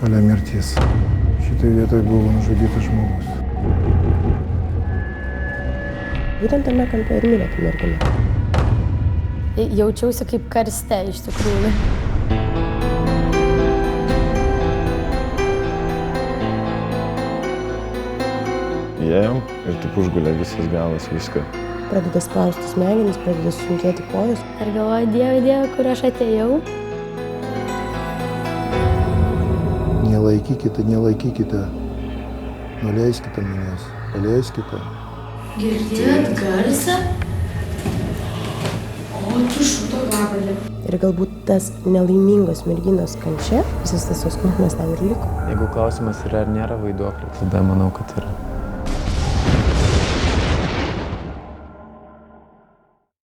šalia mirties. Šitai vietoj buvo nužudytas žmogus. Būtent tame kampe ir mirė ta mergina. Jaučiausi kaip karste iš tikrųjų. Įėjom ir taip užgulė visas galas, viską. Pradeda spausti smegenis, pradeda sunkėti kojos. Ir galvoju, Dieve, kur aš atėjau. Nelaikykite. Nuleiskite manęs, paleiskite. Girdėt garsą? O tu šūdo gabalį. Ir galbūt tas nelaimingos merginos kančia, visas tas jos skausmas ten ir liko. Jeigu klausimas yra, ar nėra vaiduoklio, tada manau, kad yra.